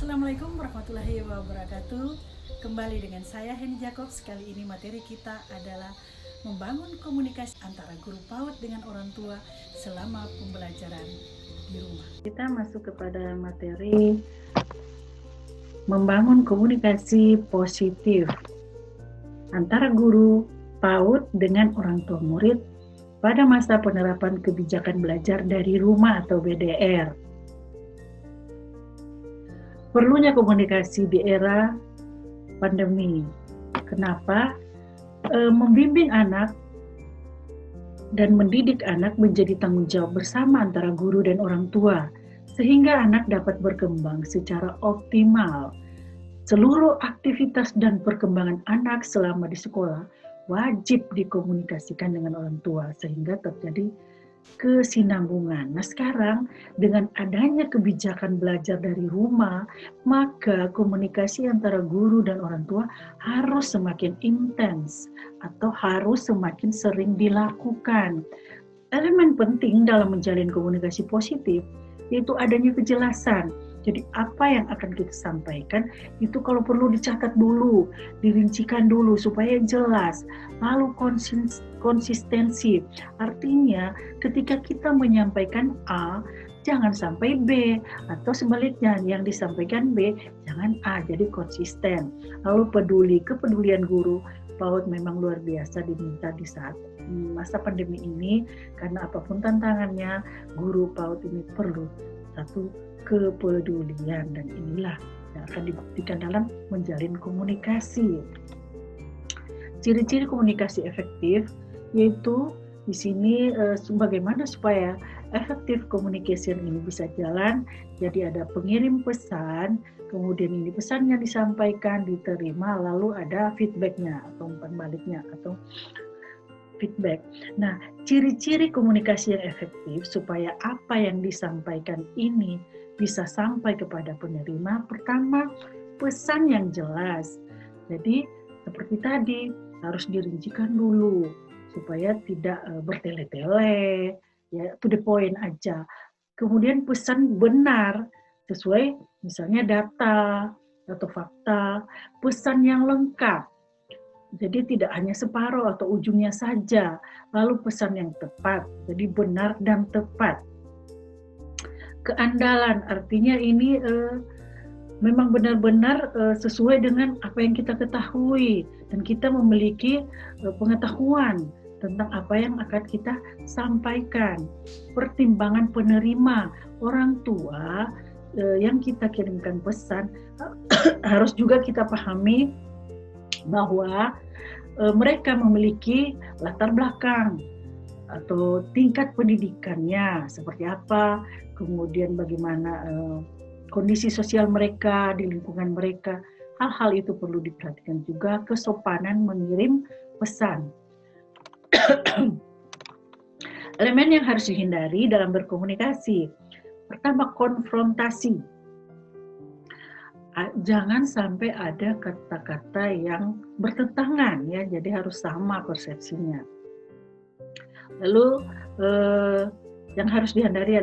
Assalamualaikum warahmatullahi wabarakatuh. Kembali dengan saya Henny Jacobs. Kali ini materi kita adalah membangun komunikasi antara guru PAUD dengan orang tua selama pembelajaran di rumah. Kita masuk kepada materi membangun komunikasi positif antara guru PAUD dengan orang tua murid pada masa penerapan kebijakan belajar dari rumah atau BDR. Perlunya komunikasi di era pandemi. Kenapa? Membimbing anak dan mendidik anak menjadi tanggung jawab bersama antara guru dan orang tua, sehingga anak dapat berkembang secara optimal. Seluruh aktivitas dan perkembangan anak selama di sekolah wajib dikomunikasikan dengan orang tua, sehingga terjadi kesinambungan. Nah, sekarang dengan adanya kebijakan belajar dari rumah, maka komunikasi antara guru dan orang tua harus semakin intens atau harus semakin sering dilakukan. Elemen penting dalam menjalin komunikasi positif yaitu adanya kejelasan. Jadi apa yang akan kita sampaikan itu kalau perlu dicatat dulu, dirincikan dulu supaya jelas. Lalu konsistensi. Artinya ketika kita menyampaikan A, jangan sampai B, atau sebaliknya yang disampaikan B, jangan A. Jadi konsisten. Lalu kepedulian guru PAUD memang luar biasa diminta di saat masa pandemi ini, karena apapun tantangannya, guru PAUD ini perlu satu kepedulian, dan inilah yang akan dibuktikan dalam menjalin komunikasi. Ciri-ciri komunikasi efektif yaitu di sini bagaimana supaya efektif communication ini bisa jalan. Jadi ada pengirim pesan, kemudian ini pesannya disampaikan, diterima, lalu ada feedbacknya atau umpan baliknya atau feedback. Nah, ciri-ciri komunikasi yang efektif supaya apa yang disampaikan ini bisa sampai kepada penerima. Pertama, pesan yang jelas. Jadi, seperti tadi, harus dirincikan dulu supaya tidak bertele-tele, ya, to the point aja. Kemudian pesan benar sesuai misalnya data atau fakta, pesan yang lengkap. Jadi tidak hanya separuh atau ujungnya saja, lalu pesan yang tepat, jadi benar dan tepat. Keandalan artinya ini memang benar-benar sesuai dengan apa yang kita ketahui, dan kita memiliki pengetahuan tentang apa yang akan kita sampaikan. Pertimbangan penerima, orang tua yang kita kirimkan pesan harus juga kita pahami bahwa mereka memiliki latar belakang atau tingkat pendidikannya seperti apa, kemudian bagaimana kondisi sosial mereka di lingkungan mereka. Hal-hal itu perlu diperhatikan juga. Kesopanan mengirim pesan. Elemen yang harus dihindari dalam berkomunikasi. Pertama, konfrontasi. Jangan sampai ada kata-kata yang bertentangan, ya, jadi harus sama persepsinya. Lalu yang harus dihindari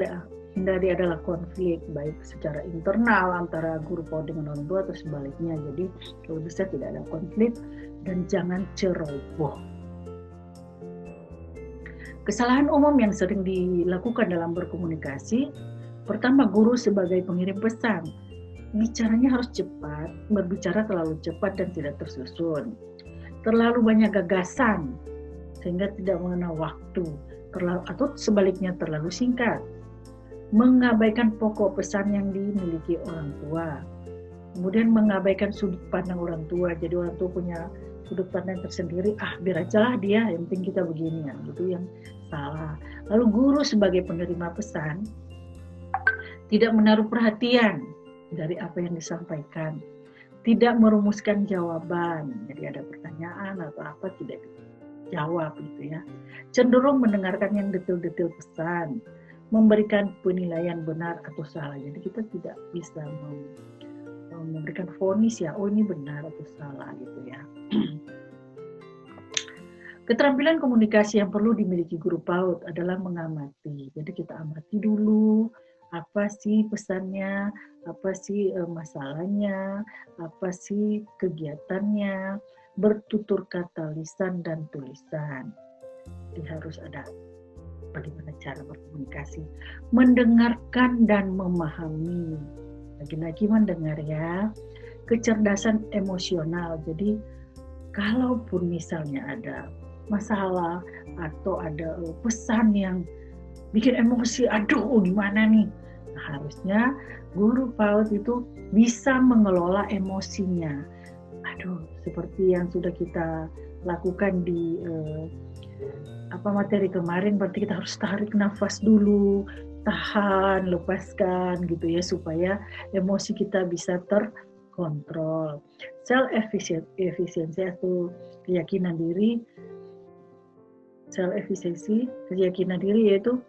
adalah konflik, baik secara internal antara guru PAUD dengan orang tua atau sebaliknya. Jadi kalau bisa tidak ada konflik dan jangan ceroboh. Kesalahan umum yang sering dilakukan dalam berkomunikasi. Pertama, guru sebagai pengirim pesan. Bicaranya harus cepat, berbicara terlalu cepat dan tidak tersusun. Terlalu banyak gagasan, sehingga tidak mengenal waktu. Atau sebaliknya terlalu singkat. Mengabaikan pokok pesan yang dimiliki orang tua. Kemudian mengabaikan sudut pandang orang tua. Jadi orang tua punya sudut pandang tersendiri, biar aja lah dia, yang penting kita begini, ya. Itu yang salah. Lalu guru sebagai penerima pesan, tidak menaruh perhatian dari apa yang disampaikan, tidak merumuskan jawaban. Jadi ada pertanyaan atau apa tidak dijawab gitu, ya. Cenderung mendengarkan yang detail-detail pesan, memberikan penilaian benar atau salah. Jadi kita tidak bisa memberikan vonis, ya, oh ini benar atau salah gitu, ya. Keterampilan komunikasi yang perlu dimiliki guru PAUD adalah mengamati. Jadi kita amati dulu Apa sih pesannya, apa sih masalahnya, apa sih kegiatannya, bertutur kata lisan dan tulisan. Jadi harus ada bagaimana cara berkomunikasi, mendengarkan dan memahami. Lagi-lagi mendengar ya, kecerdasan emosional. Jadi kalaupun misalnya ada masalah atau ada pesan yang bikin emosi, aduh gimana nih? Nah, harusnya guru PAUD itu bisa mengelola emosinya. Aduh, seperti yang sudah kita lakukan di materi kemarin, berarti kita harus tarik nafas dulu, tahan, lepaskan gitu ya, supaya emosi kita bisa terkontrol. Self efficiency atau keyakinan diri, self efficiency, keyakinan diri yaitu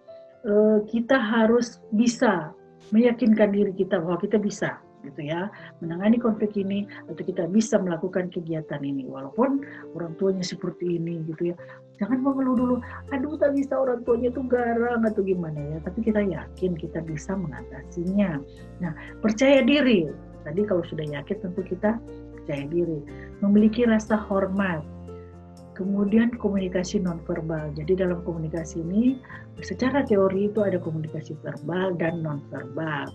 kita harus bisa meyakinkan diri kita bahwa kita bisa gitu ya menangani konflik ini, atau kita bisa melakukan kegiatan ini walaupun orang tuanya seperti ini gitu ya. Jangan mengeluh dulu, aduh tak bisa, orang tuanya tuh garang atau gimana ya, tapi kita yakin kita bisa mengatasinya. Nah, percaya diri, tadi kalau sudah yakin tentu kita percaya diri, memiliki rasa hormat. Kemudian komunikasi nonverbal. Jadi dalam komunikasi ini secara teori itu ada komunikasi verbal dan nonverbal.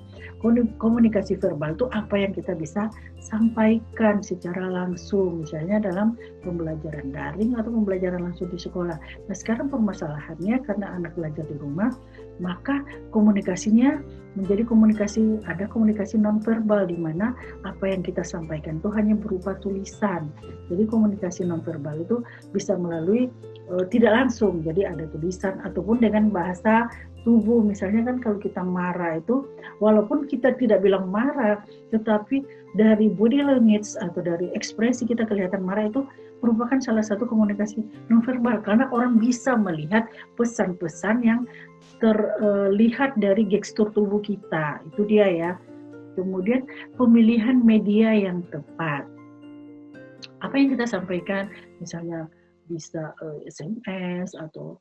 Komunikasi verbal itu apa yang kita bisa sampaikan secara langsung, misalnya dalam pembelajaran daring atau pembelajaran langsung di sekolah. Nah, sekarang permasalahannya karena anak belajar di rumah, maka komunikasinya menjadi ada komunikasi nonverbal, di mana apa yang kita sampaikan itu hanya berupa tulisan. Jadi komunikasi nonverbal itu bisa melalui tidak langsung, jadi ada tulisan ataupun dengan bahasa tubuh. Misalnya kan kalau kita marah itu, walaupun kita tidak bilang marah, tetapi dari body language atau dari ekspresi kita kelihatan marah, itu merupakan salah satu komunikasi nonverbal, karena orang bisa melihat pesan-pesan yang terlihat dari gestur tubuh kita. Itu dia ya. Kemudian pemilihan media yang tepat. Apa yang kita sampaikan, misalnya bisa SMS atau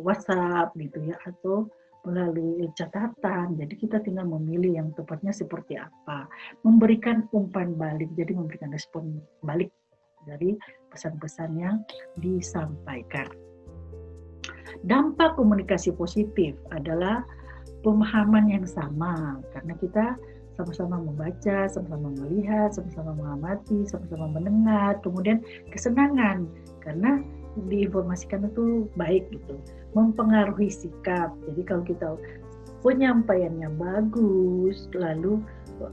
WhatsApp gitu ya, atau melalui catatan. Jadi kita tinggal memilih yang tepatnya seperti apa. Memberikan umpan balik, jadi memberikan respon balik dari pesan-pesan yang disampaikan. Dampak komunikasi positif adalah pemahaman yang sama, karena kita sama-sama membaca, sama-sama melihat, sama-sama mengamati, sama-sama mendengar, kemudian kesenangan karena diinformasikan itu baik gitu, mempengaruhi sikap. Jadi kalau kita penyampaiannya bagus, lalu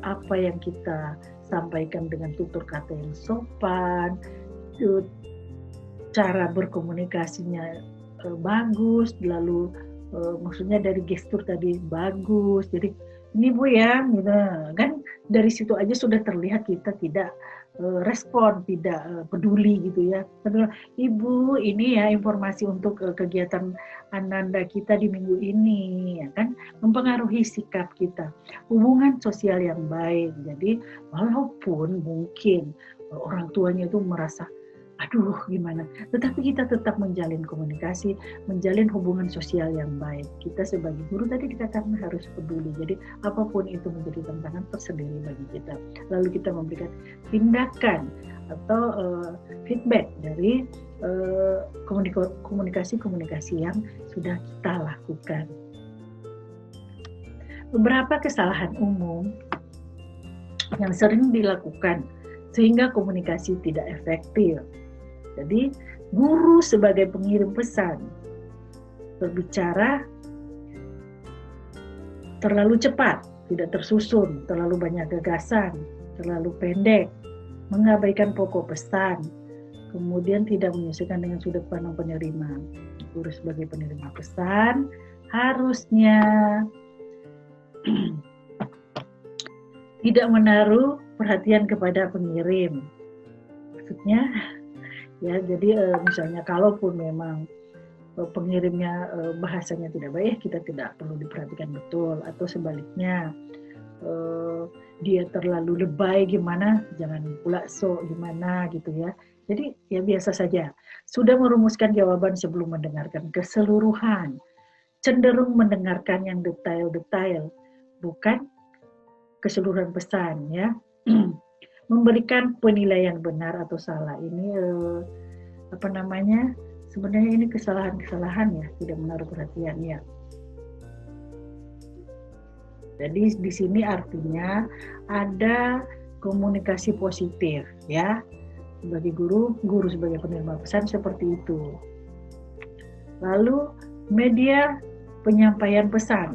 apa yang kita sampaikan dengan tutur kata yang sopan, cara berkomunikasinya bagus, lalu maksudnya dari gestur tadi bagus, jadi ini Bu ya, gitu kan, dari situ aja sudah terlihat kita tidak respon, tidak peduli gitu ya. Ibu, ini ya informasi untuk kegiatan Ananda kita di minggu ini, ya kan, mempengaruhi sikap kita. Hubungan sosial yang baik, jadi walaupun mungkin orang tuanya itu merasa aduh gimana, tetapi kita tetap menjalin komunikasi, menjalin hubungan sosial yang baik. Kita sebagai guru tadi dikatakan harus peduli, jadi apapun itu menjadi tantangan tersendiri bagi kita. Lalu kita memberikan tindakan atau feedback dari komunikasi-komunikasi yang sudah kita lakukan. Beberapa kesalahan umum yang sering dilakukan sehingga komunikasi tidak efektif. Jadi, guru sebagai pengirim pesan berbicara terlalu cepat, tidak tersusun, terlalu banyak gagasan, terlalu pendek, mengabaikan pokok pesan, kemudian tidak menyesuaikan dengan sudut pandang penerima. Guru sebagai penerima pesan harusnya tidak menaruh perhatian kepada pengirim. Maksudnya ya, jadi misalnya kalaupun memang pengirimnya bahasanya tidak baik, kita tidak perlu diperhatikan betul, atau sebaliknya dia terlalu lebay gimana, jangan pula gimana gitu ya. Jadi ya biasa saja. Sudah merumuskan jawaban sebelum mendengarkan keseluruhan. cenderung mendengarkan yang detail-detail, bukan keseluruhan pesan ya. Memberikan penilaian benar atau salah ini sebenarnya ini kesalahan-kesalahan ya, tidak menaruh perhatian ya. Jadi di sini artinya ada komunikasi positif ya. Sebagai guru sebagai penerima pesan seperti itu. Lalu media penyampaian pesan.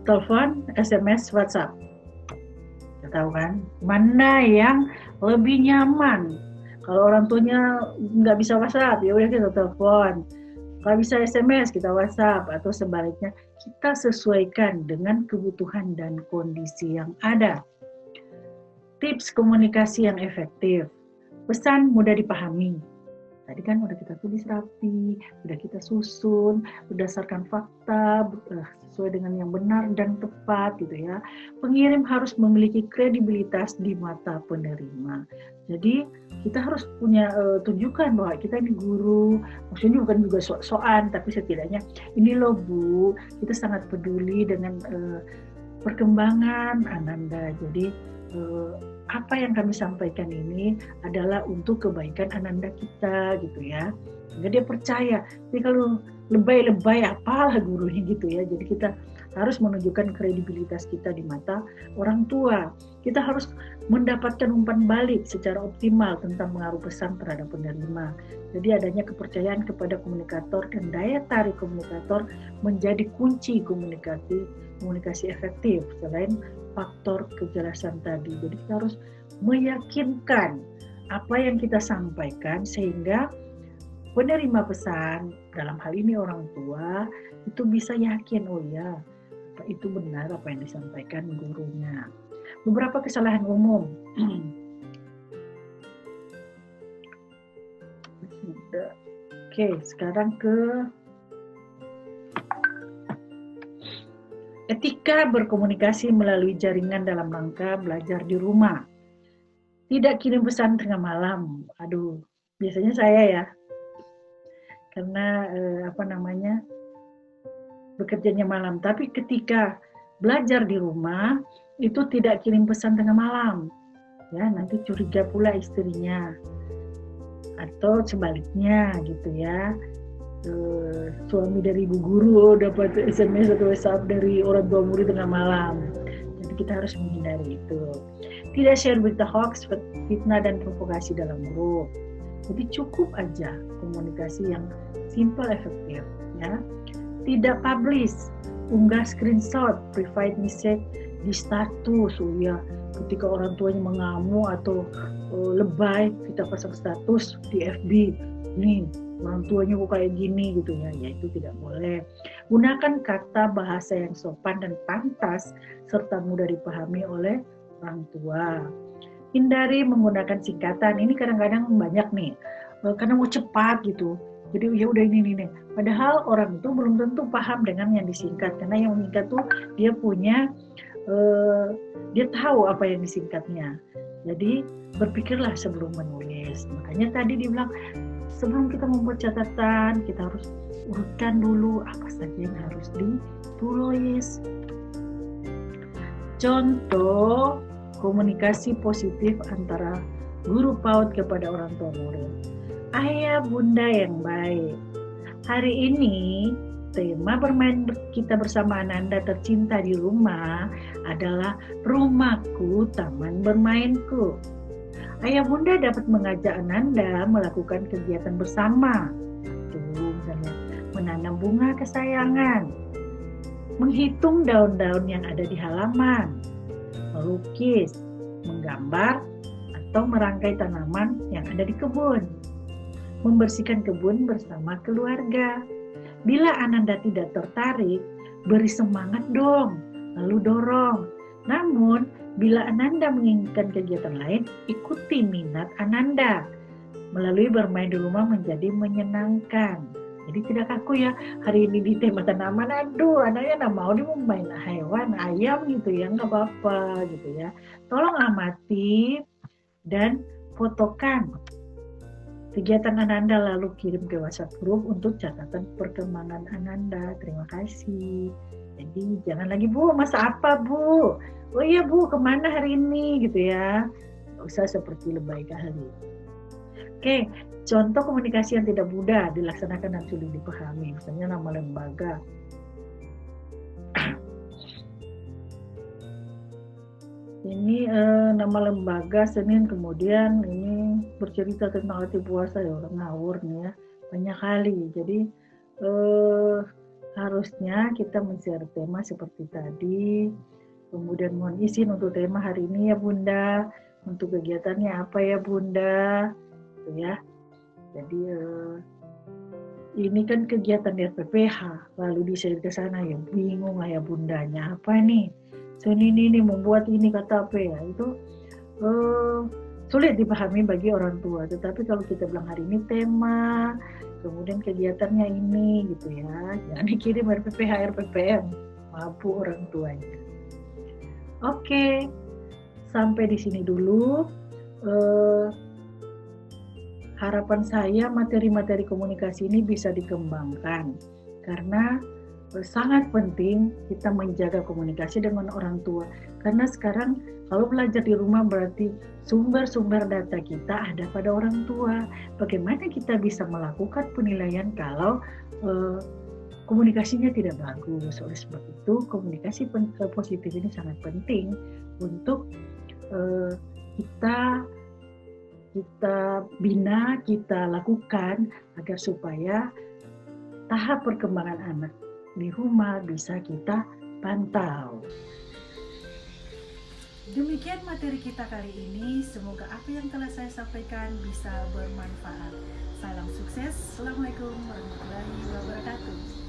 Telepon, SMS, WhatsApp. Tahu kan, mana yang lebih nyaman? Kalau orang tuanya nggak bisa WhatsApp, ya udah kita telepon. Kalau bisa SMS, kita WhatsApp, atau sebaliknya kita sesuaikan dengan kebutuhan dan kondisi yang ada. Tips komunikasi yang efektif, pesan mudah dipahami. Tadi kan udah kita tulis rapi, udah kita susun berdasarkan fakta, sesuai dengan yang benar dan tepat gitu ya. Pengirim harus memiliki kredibilitas di mata penerima. Jadi kita harus punya tunjukkan bahwa kita ini guru, maksudnya bukan juga sok-sokan, tapi setidaknya ini loh Bu, kita sangat peduli dengan perkembangan Ananda. Jadi apa yang kami sampaikan ini adalah untuk kebaikan Ananda kita gitu ya. Sehingga dia percaya. Jadi kalau lebay-lebay apalah gurunya gitu ya. Jadi kita harus menunjukkan kredibilitas kita di mata orang tua. Kita harus mendapatkan umpan balik secara optimal tentang pengaruh pesan terhadap penerima. Jadi adanya kepercayaan kepada komunikator dan daya tarik komunikator menjadi kunci komunikasi efektif selain faktor kejelasan tadi. Jadi kita harus meyakinkan apa yang kita sampaikan sehingga penerima pesan, dalam hal ini orang tua, itu bisa yakin, oh ya, itu benar apa yang disampaikan gurunya. Beberapa kesalahan umum. Oke, sekarang ke etika berkomunikasi melalui jaringan dalam rangka belajar di rumah. Tidak kirim pesan tengah malam. Aduh, biasanya saya ya. Karena bekerjanya malam. Tapi ketika belajar di rumah, itu tidak kirim pesan tengah malam. Ya, nanti curiga pula istrinya. Atau sebaliknya gitu ya. Suami dari ibu guru dapat SMS atau WhatsApp dari orang tua murid tengah malam. Jadi kita harus menghindari itu. Tidak share berita hoax, fitnah dan provokasi dalam grup. Jadi cukup aja komunikasi yang simple efektif ya. Tidak publish, unggah screenshot private message di status. Oh ya, ketika orang tuanya mengamuk atau lebay, kita pasang status di FB. Nih, orang tuanya kok kayak gini gitu ya, itu tidak boleh. Gunakan kata bahasa yang sopan dan pantas serta mudah dipahami oleh orang tua. Hindari menggunakan singkatan. Ini kadang-kadang banyak nih, karena mau cepat gitu. Jadi ya udah ini nih. Padahal orang itu belum tentu paham dengan yang disingkat, karena yang menyingkat tuh dia punya, dia tahu apa yang disingkatnya. Jadi berpikirlah sebelum menulis. Makanya tadi dibilang, sebelum kita membuat catatan, kita harus urutkan dulu apa saja yang harus ditulis. Contoh komunikasi positif antara guru PAUD kepada orang tua murid. Ayah bunda yang baik. Hari ini tema bermain kita bersama Ananda tercinta di rumah adalah rumahku, taman bermainku. Ayah bunda dapat mengajak Ananda melakukan kegiatan bersama. Misalnya menanam bunga kesayangan, menghitung daun-daun yang ada di halaman, melukis, menggambar, atau merangkai tanaman yang ada di kebun, membersihkan kebun bersama keluarga. Bila Ananda tidak tertarik, beri semangat dong, lalu dorong. Namun, bila Ananda menginginkan kegiatan lain, ikuti minat Ananda. Melalui bermain di rumah menjadi menyenangkan. Jadi tidak kaku ya, hari ini di tema tanaman, aduh anaknya nggak mau, dia mau main hewan, ayam gitu ya, nggak apa-apa gitu ya. Tolong amati dan fotokan kegiatan Ananda lalu kirim ke WhatsApp group untuk catatan perkembangan Ananda. Terima kasih. Jadi jangan lagi, Bu, masa apa, Bu? Oh iya, Bu, kemana hari ini gitu ya. Nggak usah seperti lebay kali. Oke, contoh komunikasi yang tidak mudah dilaksanakan dan sulit dipahami. Misalnya nama lembaga. Ini nama lembaga Senin, kemudian ini bercerita tentang arti puasa, ya orang ngawur nih ya, banyak kali. Jadi harusnya kita men-share tema seperti tadi, kemudian mohon izin untuk tema hari ini ya Bunda, untuk kegiatannya apa ya Bunda, gitu ya. Jadi ini kan kegiatan RPPH, lalu di-share ke sana ya bingung lah ya Bundanya, apa nih? Senin ini membuat ini kata apa ya, itu sulit dipahami bagi orang tua. Tetapi kalau kita bilang hari ini tema, kemudian kegiatannya ini gitu ya, jangan dikirim RPPH, RPPM, mabuk orang tuanya. Oke, sampai di sini dulu. Harapan saya materi-materi komunikasi ini bisa dikembangkan, karena sangat penting kita menjaga komunikasi dengan orang tua. Karena sekarang kalau belajar di rumah berarti sumber-sumber data kita ada pada orang tua. Bagaimana kita bisa melakukan penilaian kalau komunikasinya tidak bagus? Oleh sebab itu komunikasi positif ini sangat penting untuk kita bina, kita lakukan agar supaya tahap perkembangan anak di rumah bisa kita pantau. Demikian materi kita kali ini. Semoga apa yang telah saya sampaikan bisa bermanfaat. Salam sukses. Assalamualaikum warahmatullahi wabarakatuh.